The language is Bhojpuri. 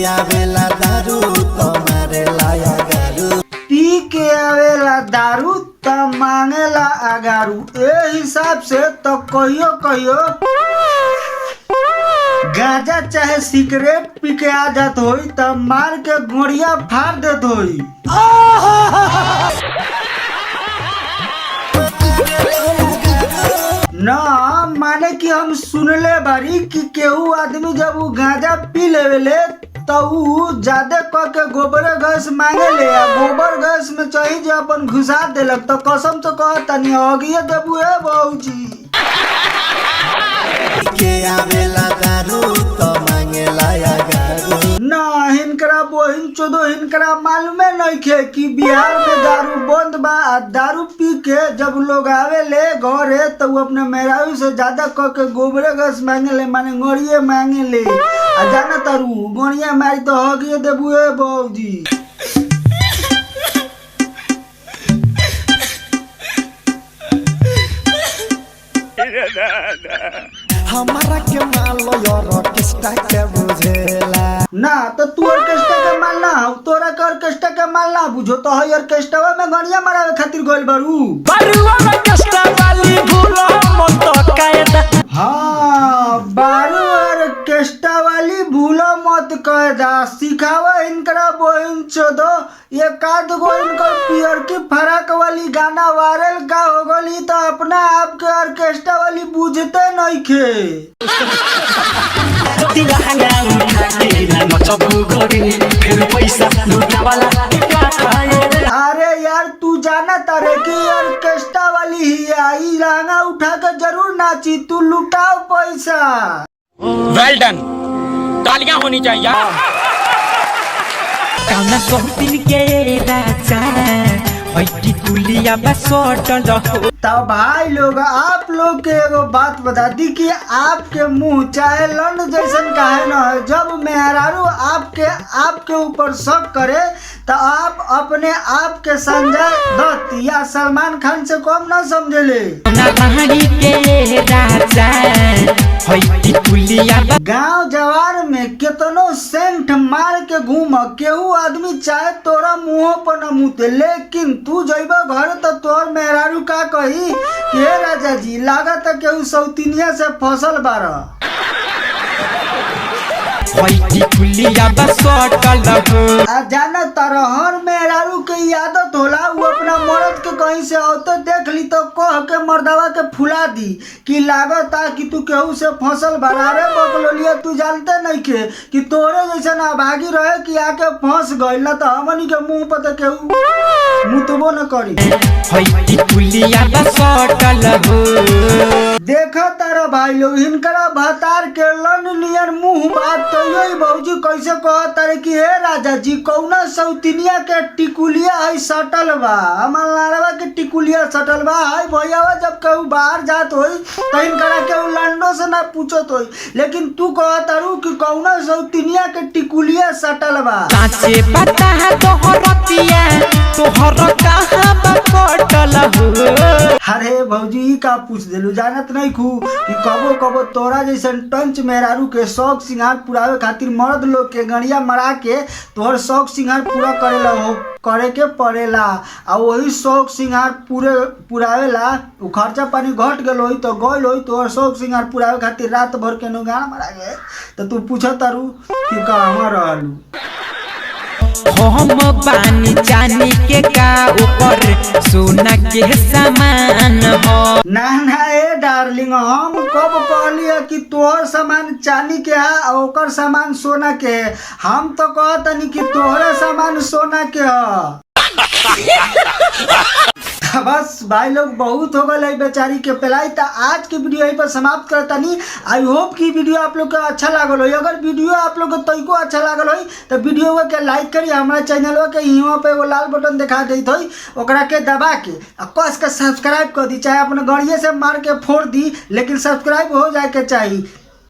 आवेला दारू तुम्हारे लाया गारू। पी के आवेला दारू त मांगेला अगारू। ए हिसाब से तो कहियो कहियो गांजा चाहे सिगरेट पी के आ जात होई त मार के गोड़िया फाड़ देत होई। ना माने कि हम सुनले बारी कि केहू आदमी जब वो गांजा पी लेवेले तो ऊ ज्यादा क के गोबर गैस मांगे ले आ गोबर गैस में चाही जे अपन घुसा देलक तो कसम तो कहता नहीं अगिए देबू है बहूजी। के आवेला दारू तो मांगेला गारू। ना हिनकरा बहिन चोदो हिनकरा मालूमे नइखे कि बिहार में दारू बंद बा। दारू पी के जब लोग आवे ले घरे तो वो अपने मेहरारू से ज्यादा क के गोबरे गैस मांगे ले माने गोड़िए मांगे ले। आ जाना तारू गोड़िया मारी तो हगिए देबू ए बौजी। हमारा के मालो यार ऑर्केस्ट्रा के बुझेला। ना तो तू ऑर्केस्ट्रा के माल ना हो तोरा के ऑर्केस्ट्रा के माल ना बुझो तो है ऑर्केस्ट्रा में गनिया मरावे खातिर गइल बारू। बारुआ ऑर्केस्ट्रा वाली भूलो मत कायदा। हाँ बारू ऑर्केस्ट्रा वाली भूलो मत कायदा सिखावा इनकरा बहिन चोदो। एक आध गो इनकर पियर की फराक वाली गाना वायरल का हो गली तो अपना आप के ऑर्केस्ट्रा वाली बुझते नहीं खे। अरे यार तू जाना तारे कि ऑर्केस्ट्रा वाली ही आई लहंगा उठा के जरूर नाची तू लुटाओ पैसा। वेल डन तालियां होनी चाहिए। काना सोहतिन के राजा होई कुलिया बसोटल हो। तब भाई लोग आप लोग के एगो बात बता दी कि आपके मुंह चाहे लंड जैसन काहे न है जब मेहरारू आपके ऊपर शक करे तो आप अपने आप के संजय दत्त या सलमान खान से कम न समझले। गांव जवार में कितनो सेंट मार के घूम केहू आदमी चाहे तोरा मुंह पर न मुते लेकिन तू जइबा घर तो तोर मेहरारू का कही के राजा जी लागत केहू सौतिनिया से फसल बारा। जाना तारा हर मेहरारू के आदत होला वो अपना मर्द के कहीं से औते देख ली तो कह के मर्दवा के फुला दी कि लागत कि तू केहू से फसल भरारे बकलोलिया। तू जानते नहीं के कि तोरे जैसा ना भागी रहे कि आके फंस गइल ना तो हमनी के मुंह पर तो केहू मुतबो न करी। देखा तारा भाई लोग हिनकरा भतार के लन नियर मुंह बात तो यही बहूजी कैसे कह तारे कि हे राजा जी कौना सौतिनिया के टिकुलिया है सटल बा हमार लाड़वा के टिकुलिया सटल बा है भैया जब कहू बाहर जात होई तो हिनकरा के लंडो से ना पूछत होई लेकिन तू कह तारू कि कौना सौतिनिया के टिकुलिया सटल बा। साचे पता है तोहरतिया तोहर कहां बकटल हो। अरे भौजी का पूछ देलू जानत नहीं खू कि कबो कबो तोरा जैसन टंच मेहरारू के शौक सिंगार पुरावे खातिर मर्द लोग के गड़िया मरा के तोहर शौक सिंगार पूरा करे के पड़ेला। आ वही शौक सिंगार पुरावेला उ खर्चा पानी घट गल होई तो गइल होई तोहर शौक सिंगार पुरावे खातिर रात भर के गाना मरा गए तो तू पूछत तारू कि कहवा रहलू। हम बानी जानी के का ऊपर सोना के सामान हो। ना ए डार्लिंग हम कब कहली कि तोहर सामान चांदी के है और ओकर सामान सोना के है। हम तो कहतनी कि तोहरे सामान सोना के है। बस भाई लोग बहुत हो गए बेचारी के पिलाई तो आज के वीडियो यहीं पर समाप्त करतनी। आई होप कि वीडियो आप लोग को अच्छा लागल हो। अगर वीडियो आप लोग को तइको अच्छा लागल हो तो वीडियो के लाइक करी हमारे चैनल के यहाँ पे वो लाल बटन दिखा देत होई ओकरा के दबा के कस के सब्सक्राइब कर दी चाहे अपने गड़िए से मार के फोड़ दी लेकिन सब्सक्राइब हो जाए के चाहिए